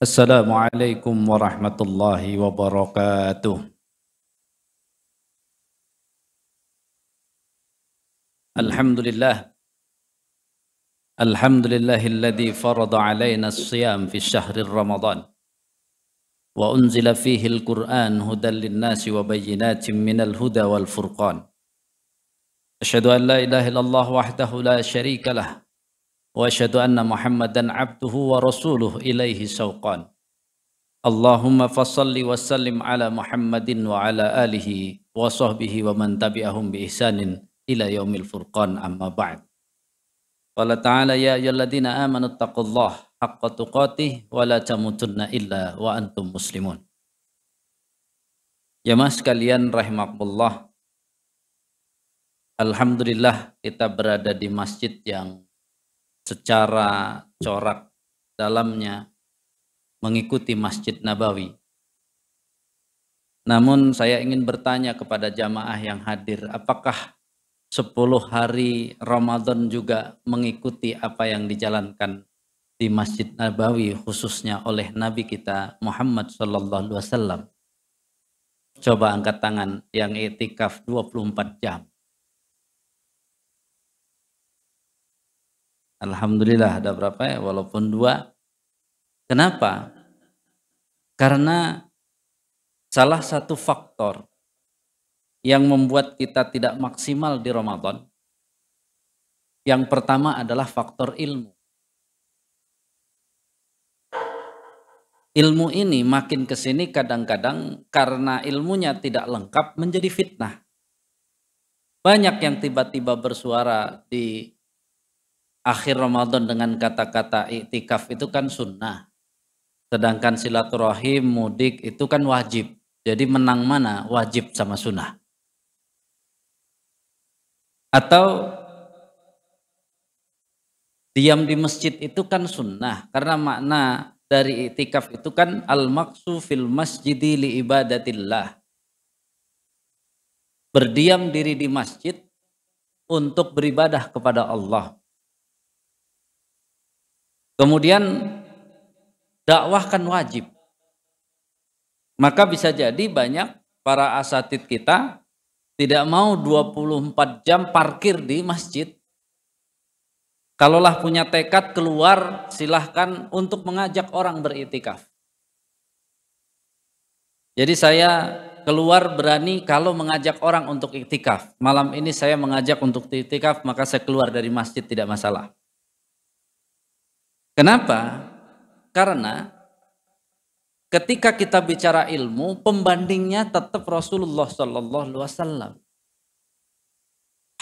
Assalamualaikum warahmatullahi wabarakatuh. Alhamdulillah. Alhamdulillahilladzi farada alaina as-siyam fi syahri Ramadan. Wa unzila fihi al-Qur'an hudan lin-nasi wa bayyinatin minal huda wal furqan. Asyhadu an la ilaha illallah wahdahu la syarika lah. Wa asyhadu anna Muhammadan abduhu wa rasuluhu ilaihi syauqan. Allahumma fassalli wa sallim ala Muhammadin wa ala alihi wa sahbihi wa man tabi'ahum bi ihsanin ila yaumil furqan, amma ba'd. Qala ta'ala ya ayyuhalladzina amanu taqullaha haqqa tuqatih wa la tamutunna illa wa antum muslimun. Jamaah sekalian rahimakumullah, alhamdulillah kita berada di masjid yang secara corak dalamnya mengikuti Masjid Nabawi. Namun saya ingin bertanya kepada jamaah yang hadir, apakah 10 hari Ramadan juga mengikuti apa yang dijalankan di Masjid Nabawi, khususnya oleh Nabi kita Muhammad sallallahu alaihi wasallam? Coba angkat tangan yang i'tikaf 24 jam. Alhamdulillah ada berapa ya, walaupun 2. Kenapa? Karena salah satu faktor yang membuat kita tidak maksimal di Ramadan, yang pertama adalah faktor ilmu. Ilmu ini makin kesini kadang-kadang karena ilmunya tidak lengkap menjadi fitnah. Banyak yang tiba-tiba bersuara di akhir Ramadan dengan kata-kata iktikaf itu kan sunnah. Sedangkan silaturahim, mudik itu kan wajib. Jadi menang mana wajib sama sunnah? Atau diam di masjid itu kan sunnah, karena makna dari iktikaf itu kan al-maqsu fil masjidi li ibadatillah. Berdiam diri di masjid untuk beribadah kepada Allah. Kemudian dakwah kan wajib. Maka bisa jadi banyak para asatid kita tidak mau 24 jam parkir di masjid. Kalaulah punya tekad keluar, silahkan untuk mengajak orang beriktikaf. Jadi saya keluar berani kalau mengajak orang untuk iktikaf. Malam ini saya mengajak untuk iktikaf, maka saya keluar dari masjid tidak masalah. Kenapa? Karena ketika kita bicara ilmu, pembandingnya tetap Rasulullah sallallahu alaihi wasallam.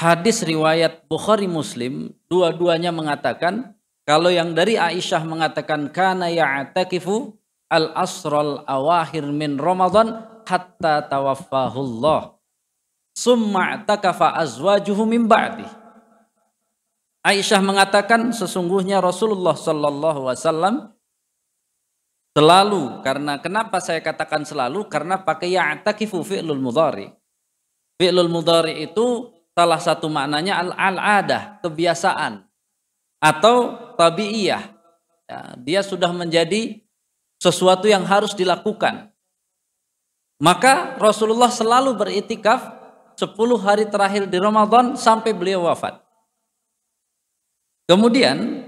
Hadis riwayat Bukhari Muslim, dua-duanya mengatakan, kalau yang dari Aisyah mengatakan kana ya'takifu al-asral awahir min Ramadan hatta tawaffahullah. Summa i'takafa azwajuhu min ba'di. Aisyah mengatakan sesungguhnya Rasulullah sallallahu alaihi wasallam selalu, karena kenapa saya katakan selalu? Karena pakai ya'takifu fi'lul mudhari. Fi'lul mudhari itu salah satu maknanya al-adah, kebiasaan atau tabi'iyah. Ya, dia sudah menjadi sesuatu yang harus dilakukan. Maka Rasulullah selalu beriktikaf 10 hari terakhir di Ramadan sampai beliau wafat. Kemudian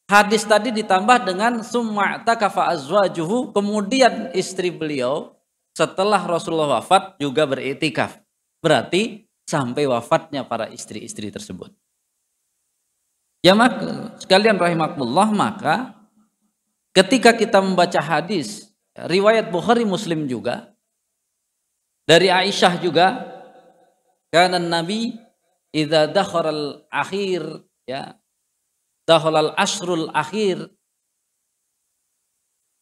hadis tadi ditambah dengan summa i'takafa azwajuhu, kemudian istri beliau setelah Rasulullah wafat juga beriktikaf. Berarti sampai wafatnya para istri-istri tersebut. Ya sekalian rahimakumullah, maka ketika kita membaca hadis riwayat Bukhari Muslim juga dari Aisyah juga, kana Nabi idza dakhala al-akhir, ya, dakhala al-ashrul akhir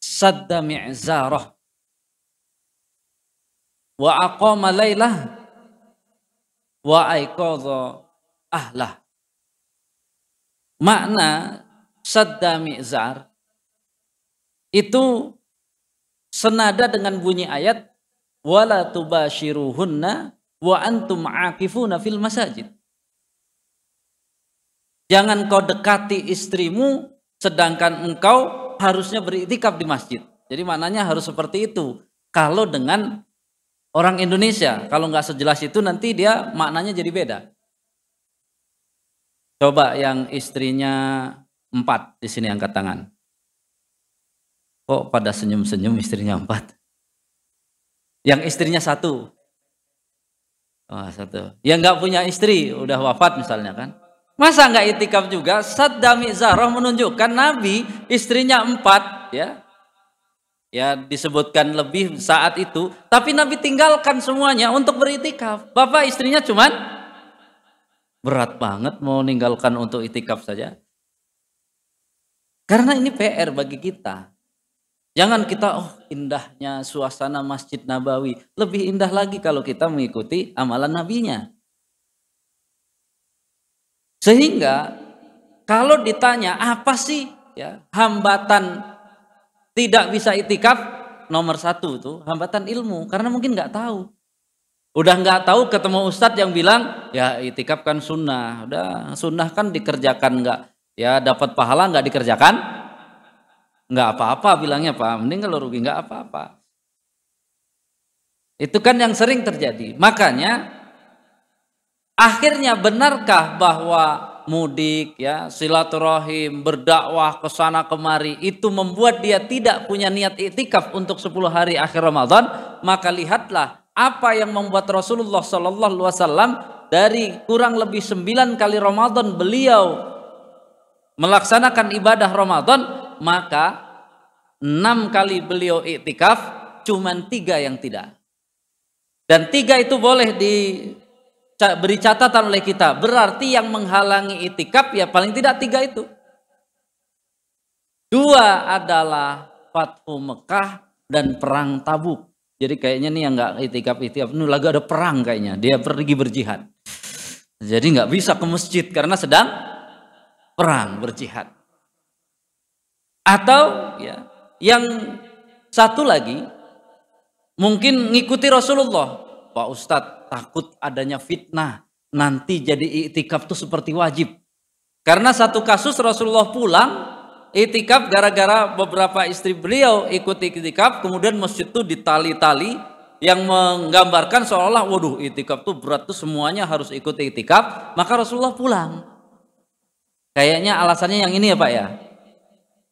sadda mi'zarah wa aqama lailah wa aiqadha ahlah. Makna sadda mi'zar itu senada dengan bunyi ayat wala tubashiruhunna wa antum aakifuna fil masajid. Jangan kau dekati istrimu sedangkan engkau harusnya beriktikaf di masjid. Jadi maknanya harus seperti itu. Kalau dengan orang Indonesia, kalau nggak sejelas itu nanti dia maknanya jadi beda. Coba yang istrinya 4 di sini angkat tangan. Kok pada senyum-senyum istrinya 4? Yang istrinya 1. Oh, 1. Yang nggak punya istri, udah wafat misalnya kan. Masa nggak iktikaf juga? Saddami Zarah menunjukkan Nabi istrinya 4 ya. Ya disebutkan lebih saat itu, tapi Nabi tinggalkan semuanya untuk beriktikaf. Bapak istrinya cuman berat banget mau ninggalkan untuk iktikaf saja. Karena ini PR bagi kita. Jangan kita indahnya suasana Masjid Nabawi. Lebih indah lagi kalau kita mengikuti amalan nabinya. Sehingga kalau ditanya apa sih ya hambatan tidak bisa iktikaf, nomor 1 tuh hambatan ilmu, karena mungkin nggak tahu. Udah nggak tahu ketemu ustadz yang bilang ya iktikaf kan sunnah, udah sunnah kan dikerjakan nggak ya dapat pahala, nggak dikerjakan nggak apa-apa bilangnya Pak, mending kalau rugi nggak apa-apa. Itu kan yang sering terjadi. Makanya akhirnya benarkah bahwa mudik ya silaturahim berdakwah ke sana kemari itu membuat dia tidak punya niat iktikaf untuk 10 hari akhir Ramadan? Maka lihatlah apa yang membuat Rasulullah Shallallahu Alaihi Wasallam dari kurang lebih 9 kali Ramadan beliau melaksanakan ibadah Ramadan, maka 6 kali beliau iktikaf, cuman 3 yang tidak. Dan 3 itu boleh beri catatan oleh kita, berarti yang menghalangi iktikaf ya paling tidak 3 itu. 2 adalah Fathu Mekah dan perang Tabuk. Jadi kayaknya nih yang nggak iktikaf ini lagi ada perang kayaknya, dia pergi berjihad. Jadi nggak bisa ke masjid karena sedang perang berjihad. Atau ya yang satu lagi mungkin ngikuti Rasulullah, Pak Ustadz takut adanya fitnah nanti jadi iktikaf tuh seperti wajib. Karena satu kasus Rasulullah pulang iktikaf gara-gara beberapa istri beliau ikut iktikaf, kemudian masjid tuh ditali-tali yang menggambarkan seolah waduh iktikaf tuh berat tuh semuanya harus ikut iktikaf, maka Rasulullah pulang. Kayaknya alasannya yang ini ya Pak ya.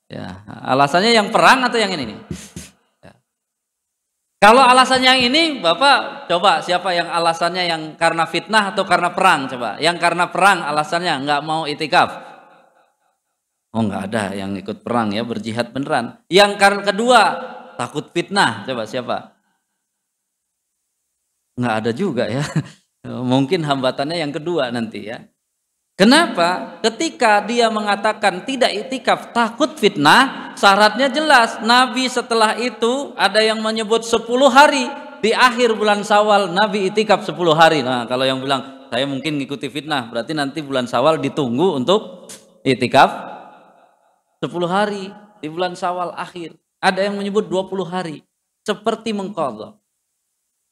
Ya, alasannya yang perang atau yang ini nih? Kalau alasannya yang ini, Bapak coba siapa yang alasannya yang karena fitnah atau karena perang? Coba. Yang karena perang alasannya nggak mau itikaf. Oh nggak ada yang ikut perang ya, berjihad beneran. Yang karena kedua takut fitnah. Coba siapa? Nggak ada juga ya. Mungkin hambatannya yang kedua nanti ya. Kenapa? Ketika dia mengatakan tidak itikaf takut fitnah, syaratnya jelas. Nabi setelah itu ada yang menyebut 10 hari di akhir bulan Syawal Nabi itikaf 10 hari. Nah, kalau yang bilang saya mungkin ngikuti fitnah, berarti nanti bulan Syawal ditunggu untuk itikaf 10 hari di bulan Syawal akhir. Ada yang menyebut 20 hari seperti mengqadha.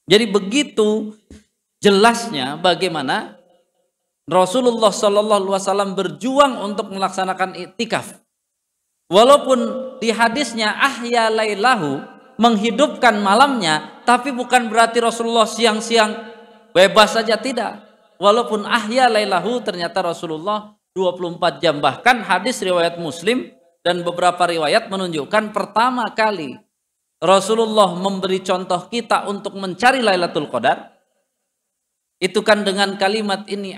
Jadi begitu jelasnya bagaimana Rasulullah Shallallahu Alaihi Wasallam berjuang untuk melaksanakan iktikaf. Walaupun di hadisnya ahya lailahu, menghidupkan malamnya, tapi bukan berarti Rasulullah siang-siang bebas saja, tidak. Walaupun ahya lailahu, ternyata Rasulullah 24 jam. Bahkan hadis riwayat Muslim dan beberapa riwayat menunjukkan pertama kali Rasulullah memberi contoh kita untuk mencari Lailatul Qadar itu kan dengan kalimat ini,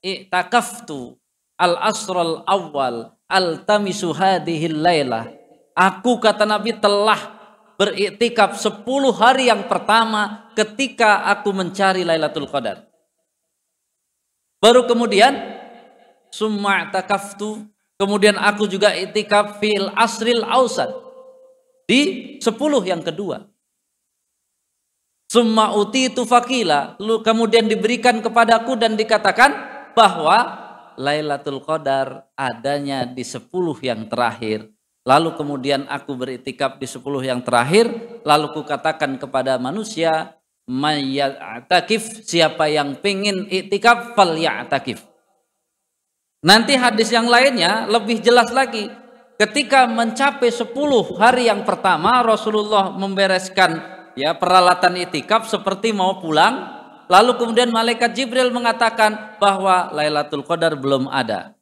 i'takaftu al-asral awal altamisu hadhil lailah. Aku, kata Nabi, telah beriktikaf 10 hari yang pertama ketika aku mencari Lailatul Qadar. Baru kemudian summa i'takaftu, kemudian aku juga iktikaf fil asril ausad di 10 yang kedua. Summa utitu faqila, lalu kemudian diberikan kepadaku dan dikatakan bahwa Lailatul Qadar adanya di 10 yang terakhir. Lalu kemudian aku beriktikaf di 10 yang terakhir, lalu kukatakan kepada manusia, mayya'takif, siapa yang pengen iktikaf fal ya'takif. Nanti hadis yang lainnya lebih jelas lagi. ketika mencapai 10 hari yang pertama Rasulullah membereskan ya peralatan itikaf seperti mau pulang. Lalu kemudian malaikat Jibril mengatakan bahwa Lailatul Qadar belum ada.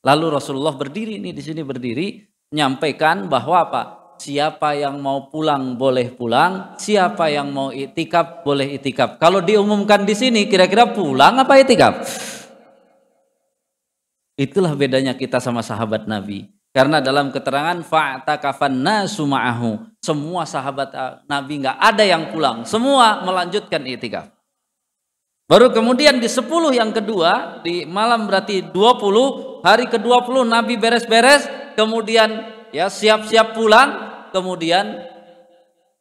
Lalu Rasulullah berdiri nih di sini berdiri menyampaikan bahwa apa? Siapa yang mau pulang boleh pulang, siapa yang mau itikaf boleh itikaf. Kalau diumumkan di sini kira-kira pulang apa itikaf? Itulah bedanya kita sama sahabat Nabi. Karena dalam keterangan fa'takafan nasu ma'ahu, semua sahabat Nabi nggak ada yang pulang, semua melanjutkan itikaf. Baru kemudian di 10 yang kedua, di malam berarti 20, hari ke-20 Nabi beres-beres, kemudian ya siap-siap pulang, kemudian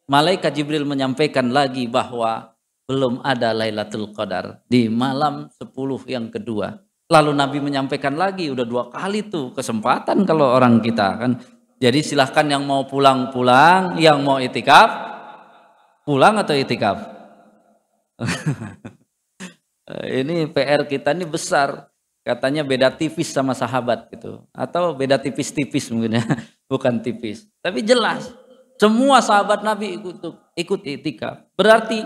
malaikat Jibril menyampaikan lagi bahwa belum ada Lailatul Qadar di malam 10 yang kedua. Lalu Nabi menyampaikan lagi, udah 2 kali tuh kesempatan kalau orang kita kan. Jadi silahkan yang mau pulang, yang mau itikaf, pulang atau itikaf. Ini PR kita ini besar, katanya beda tipis sama sahabat gitu, atau beda tipis-tipis mungkin ya, bukan tipis. Tapi jelas, semua sahabat Nabi ikut itikaf. Berarti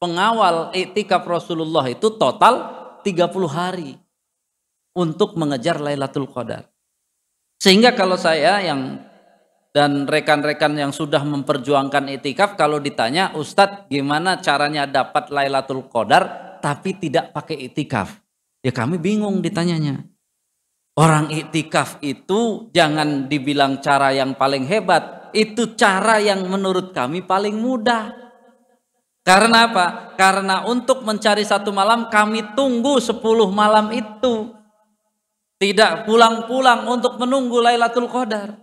pengawal itikaf Rasulullah itu total 30 hari untuk mengejar Lailatul Qadar. Sehingga kalau saya dan rekan-rekan yang sudah memperjuangkan itikaf, kalau ditanya, Ustadz gimana caranya dapat Lailatul Qadar tapi tidak pakai itikaf? Ya kami bingung ditanyanya. Orang itikaf itu jangan dibilang cara yang paling hebat, itu cara yang menurut kami paling mudah. Karena apa? Karena untuk mencari 1 malam kami tunggu 10 malam itu. Tidak pulang-pulang untuk menunggu Lailatul Qadar.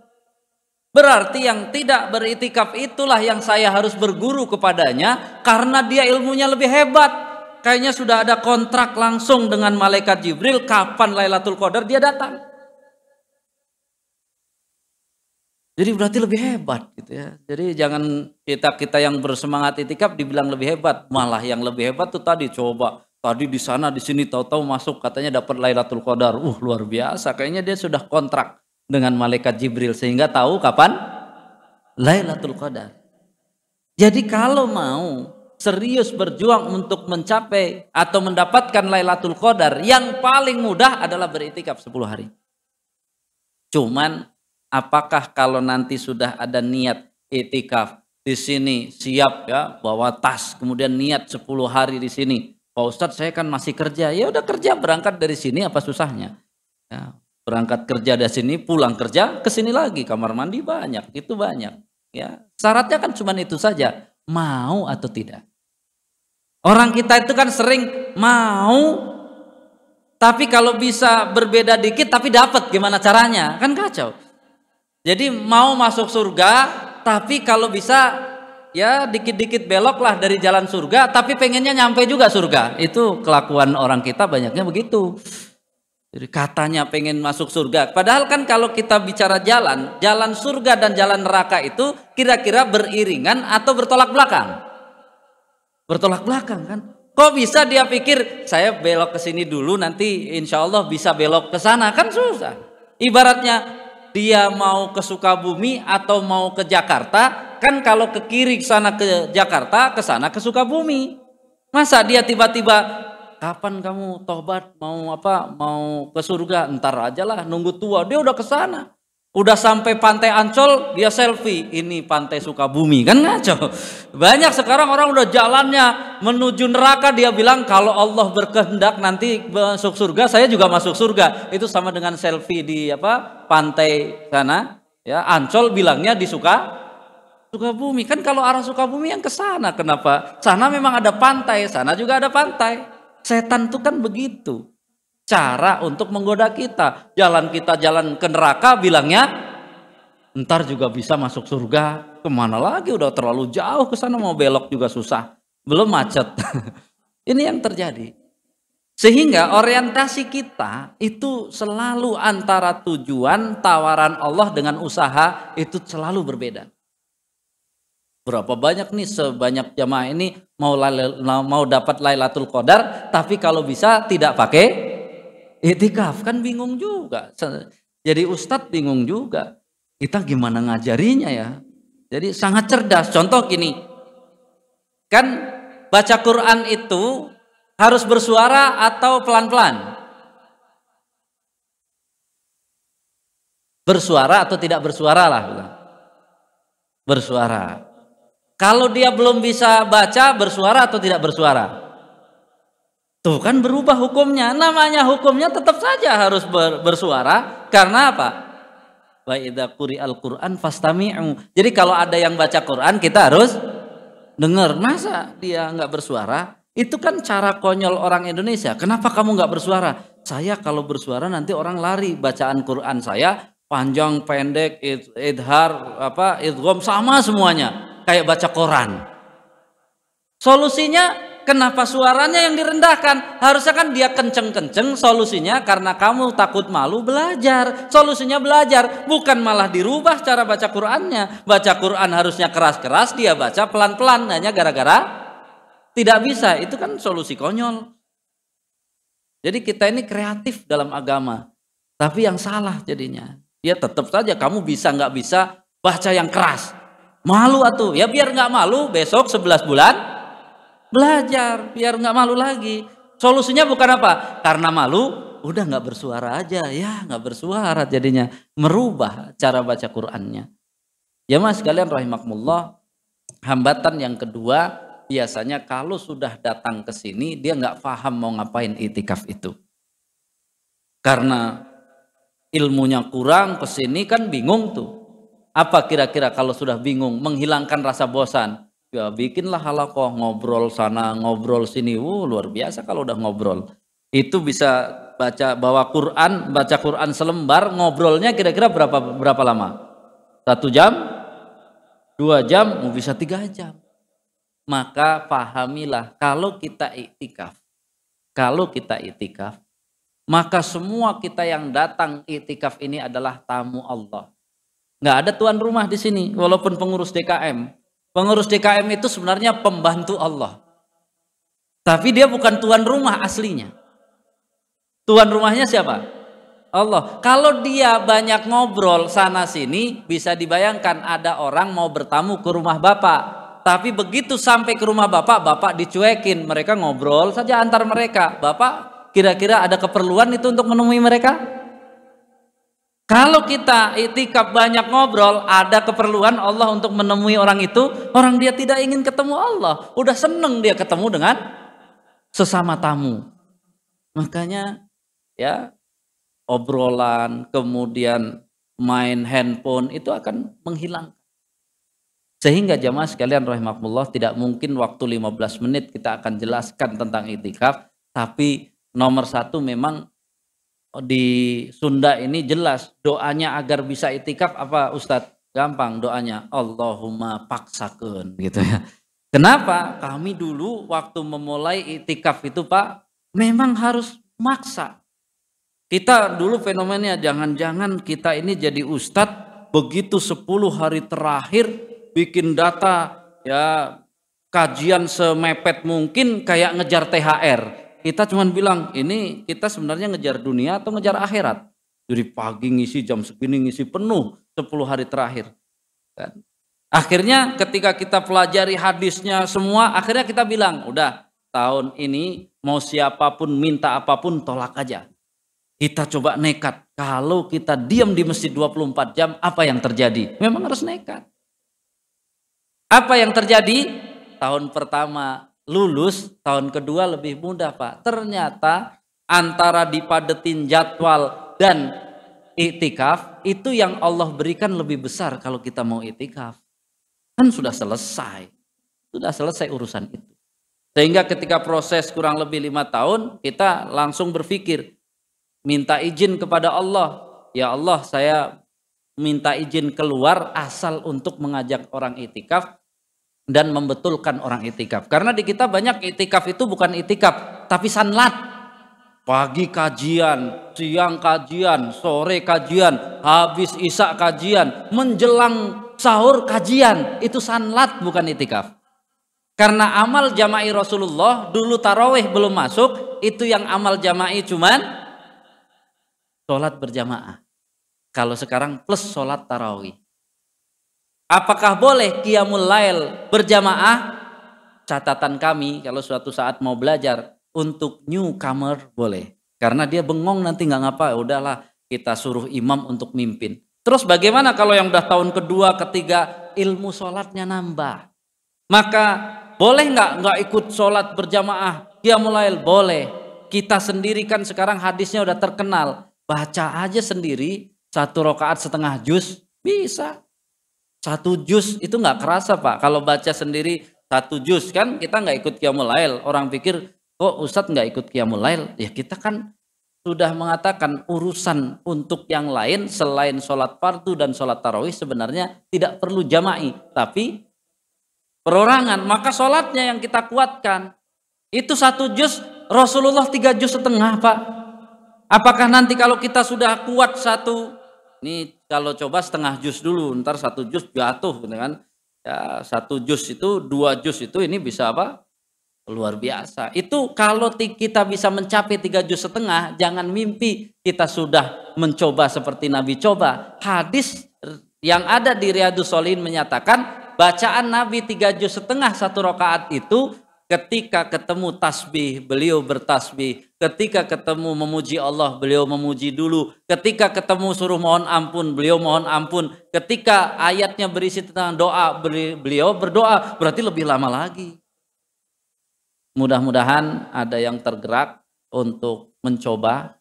Berarti yang tidak beritikaf itulah yang saya harus berguru kepadanya, karena dia ilmunya lebih hebat. Kayaknya sudah ada kontrak langsung dengan malaikat Jibril kapan Lailatul Qadar dia datang. Jadi berarti lebih hebat gitu ya. Jadi jangan kita yang bersemangat itikaf dibilang lebih hebat, malah yang lebih hebat tuh tadi coba. Tadi di sana di sini tahu-tahu masuk katanya dapat Lailatul Qadar. Luar biasa. Kayaknya dia sudah kontrak dengan malaikat Jibril sehingga tahu kapan Lailatul Qadar. Jadi kalau mau serius berjuang untuk mencapai atau mendapatkan Lailatul Qadar, yang paling mudah adalah beritikaf 10 hari. Cuman apakah kalau nanti sudah ada niat itikaf di sini siap ya bawa tas kemudian niat 10 hari di sini, Pak Ustadz saya kan masih kerja, ya udah kerja berangkat dari sini apa susahnya? Ya, berangkat kerja dari sini pulang kerja ke sini lagi, kamar mandi banyak, itu banyak. Ya syaratnya kan cuma itu saja, mau atau tidak. Orang kita itu kan sering mau, tapi kalau bisa berbeda dikit tapi dapat gimana caranya? Kan kacau. Jadi mau masuk surga, tapi kalau bisa ya dikit-dikit belok lah dari jalan surga, tapi pengennya nyampe juga surga. Itu kelakuan orang kita banyaknya begitu. Jadi katanya pengen masuk surga. Padahal kan kalau kita bicara jalan surga dan jalan neraka itu kira-kira beriringan atau bertolak belakang? Bertolak belakang kan? Kok bisa dia pikir saya belok ke sini dulu nanti insya Allah bisa belok ke sana? Kan susah. Ibaratnya dia mau ke Sukabumi atau mau ke Jakarta, kan kalau ke kiri ke sana ke Jakarta, ke sana ke Sukabumi. Masa dia tiba-tiba kapan kamu tobat mau ke surga? Ntar aja lah, nunggu tua. Dia udah ke sana. Udah sampai pantai Ancol, dia selfie. Ini pantai Sukabumi, kan ngaco. Banyak sekarang orang udah jalannya menuju neraka, dia bilang kalau Allah berkehendak nanti masuk surga, saya juga masuk surga. Itu sama dengan selfie di pantai sana, ya Ancol bilangnya di Sukabumi. Kan kalau arah Sukabumi yang ke sana, kenapa? Sana memang ada pantai, sana juga ada pantai. Setan tuh kan begitu. Cara untuk menggoda kita jalan ke neraka bilangnya ntar juga bisa masuk surga. Kemana lagi, udah terlalu jauh ke sana, mau belok juga susah, belum macet. Ini yang terjadi, sehingga orientasi kita itu selalu antara tujuan tawaran Allah dengan usaha itu selalu berbeda. Berapa banyak nih sebanyak jamaah ini mau dapat Lailatul Qadar, tapi kalau bisa tidak pakai itikaf, kan bingung juga. Jadi ustadz bingung juga. Kita gimana ngajarinya ya? Jadi sangat cerdas. Contoh gini, kan baca Quran itu harus bersuara atau pelan-pelan? Bersuara atau tidak bersuara lah. Bersuara. Kalau dia belum bisa baca, bersuara atau tidak bersuara? Tuh kan berubah hukumnya. Namanya hukumnya tetap saja harus bersuara. Karena apa? Wa idza quri'al Qur'an fastami'u. Jadi kalau ada yang baca Quran kita harus dengar. Masa dia nggak bersuara? Itu kan cara konyol orang Indonesia. Kenapa kamu nggak bersuara? Saya kalau bersuara nanti orang lari. Bacaan Quran saya panjang, pendek, idhar, idgham sama semuanya. Kayak baca Quran. Solusinya kenapa suaranya yang direndahkan? Harusnya kan dia kenceng-kenceng. Solusinya karena kamu takut malu, belajar. Solusinya belajar, bukan malah dirubah cara baca Qur'annya. Baca Qur'an harusnya keras-keras, dia baca pelan-pelan. Hanya gara-gara tidak bisa. Itu kan solusi konyol. Jadi kita ini kreatif dalam agama, tapi yang salah jadinya. Ya tetap saja kamu bisa nggak bisa baca yang keras. Malu atuh. Ya biar nggak malu, besok 11 bulan belajar biar nggak malu lagi. Solusinya bukan apa? Karena malu, udah nggak bersuara aja. Ya nggak bersuara jadinya, merubah cara baca Qur'annya. Ya mas kalian rahimakumullah. Hambatan yang kedua, biasanya kalau sudah datang ke sini dia nggak paham mau ngapain itikaf itu. Karena ilmunya kurang, ke sini kan bingung tuh. Apa kira-kira kalau sudah bingung, menghilangkan rasa bosan? Ya bikinlah halakoh, ngobrol sana, ngobrol sini. Luar biasa kalau udah ngobrol. Itu bisa bawa Quran, baca Quran selembar, ngobrolnya kira-kira berapa lama? 1 jam? 2 jam? Mau bisa 3 jam. Maka pahamilah kalau kita iktikaf, maka semua kita yang datang iktikaf ini adalah tamu Allah. Nggak ada tuan rumah di sini, walaupun pengurus DKM. Pengurus DKM itu sebenarnya pembantu Allah. Tapi dia bukan tuan rumah aslinya. Tuan rumahnya siapa? Allah. Kalau dia banyak ngobrol sana sini, bisa dibayangkan ada orang mau bertamu ke rumah Bapak. Tapi begitu sampai ke rumah Bapak dicuekin. Mereka ngobrol saja antar mereka. Bapak kira-kira ada keperluan itu untuk menemui mereka? Kalau kita iktikaf banyak ngobrol, ada keperluan Allah untuk menemui orang itu, orang dia tidak ingin ketemu Allah, udah seneng dia ketemu dengan sesama tamu. Makanya ya obrolan, kemudian main handphone itu akan menghilangkan. Sehingga jamaah sekalian rahimakumullah, tidak mungkin waktu 15 menit kita akan jelaskan tentang iktikaf, tapi nomor 1 memang di Sunda ini jelas doanya agar bisa iktikaf apa Ustadz? Gampang doanya, Allahumma paksakeun gitu ya. Kenapa? Kami dulu waktu memulai iktikaf itu Pak, memang harus maksa. Kita dulu fenomenanya jangan-jangan kita ini jadi Ustadz begitu 10 hari terakhir bikin data ya kajian semepet mungkin kayak ngejar THR. Kita cuma bilang, ini kita sebenarnya ngejar dunia atau ngejar akhirat. Jadi pagi ngisi, jam segini ngisi penuh 10 hari terakhir. Kan? Akhirnya ketika kita pelajari hadisnya semua, akhirnya kita bilang, udah tahun ini mau siapapun minta apapun tolak aja. Kita coba nekat. Kalau kita diam di masjid 24 jam, apa yang terjadi? Memang harus nekat. Apa yang terjadi? Tahun pertama lulus, tahun kedua lebih mudah Pak. Ternyata antara dipadetin jadwal dan iktikaf itu yang Allah berikan lebih besar kalau kita mau iktikaf. Kan sudah selesai urusan itu. Sehingga ketika proses kurang lebih 5 tahun kita langsung berpikir minta izin kepada Allah. Ya Allah, saya minta izin keluar asal untuk mengajak orang iktikaf dan membetulkan orang iktikaf. Karena di kita banyak iktikaf itu bukan iktikaf, tapi sanlat. Pagi kajian, siang kajian, sore kajian, habis isya kajian, menjelang sahur kajian. Itu sanlat bukan iktikaf. Karena amal jama'i Rasulullah dulu tarawih belum masuk, itu yang amal jama'i cuman sholat berjamaah. Kalau sekarang plus sholat tarawih. Apakah boleh qiyamul lail berjamaah? Catatan kami kalau suatu saat mau belajar untuk newcomer boleh. Karena dia bengong nanti nggak ngapa, udahlah kita suruh imam untuk mimpin. Terus bagaimana kalau yang udah tahun kedua, ketiga, ilmu sholatnya nambah? Maka boleh nggak ikut sholat berjamaah qiyamul lail? Boleh. Kita sendiri kan sekarang hadisnya udah terkenal. Baca aja sendiri 1 rakaat setengah juz bisa. 1 juz itu nggak kerasa Pak. Kalau baca sendiri 1 juz kan kita nggak ikut qiyamul lail. Orang pikir kok Ustadz nggak ikut qiyamul lail? Ya kita kan sudah mengatakan urusan untuk yang lain selain sholat fardu dan sholat tarawih sebenarnya tidak perlu jama'i. Tapi perorangan, maka sholatnya yang kita kuatkan. Itu 1 juz, Rasulullah 3,5 juz Pak. Apakah nanti kalau kita sudah kuat ini kalau coba setengah juz dulu, ntar 1 juz jatuh gitu kan. Ya 1 juz itu, 2 juz itu ini bisa apa? Luar biasa. Itu kalau kita bisa mencapai 3,5 juz, jangan mimpi kita sudah mencoba seperti Nabi coba. Hadis yang ada di Riyadhus Shalihin menyatakan bacaan Nabi 3,5 juz 1 rakaat itu ketika ketemu tasbih beliau bertasbih, ketika ketemu memuji Allah beliau memuji dulu, ketika ketemu suruh mohon ampun beliau mohon ampun, ketika ayatnya berisi tentang doa beliau berdoa, berarti lebih lama lagi. Mudah-mudahan ada yang tergerak untuk mencoba,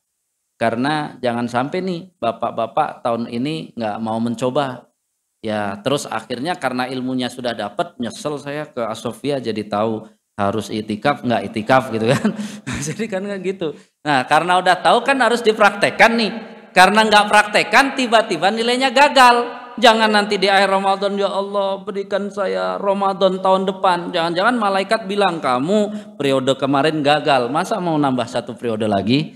karena jangan sampai nih bapak-bapak tahun ini nggak mau mencoba. Ya terus akhirnya karena ilmunya sudah dapat, nyesel saya ke Asofia jadi tahu harus itikaf nggak itikaf gitu kan. Jadi kan gitu. Nah karena udah tahu kan harus dipraktekkan nih. Karena nggak praktekkan tiba-tiba nilainya gagal. Jangan nanti di akhir Ramadan, ya Allah berikan saya Ramadan tahun depan. Jangan-jangan malaikat bilang kamu periode kemarin gagal. Masa mau nambah 1 periode lagi?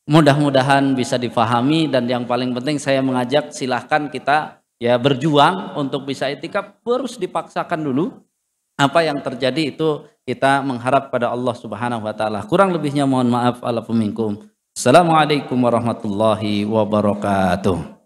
Mudah-mudahan bisa difahami, dan yang paling penting saya mengajak silahkan kita ya berjuang untuk bisa itikaf, harus dipaksakan dulu. Apa yang terjadi itu kita mengharap pada Allah Subhanahu wa taala. Kurang lebihnya mohon maaf, ala minkum. Assalamualaikum warahmatullahi wabarakatuh.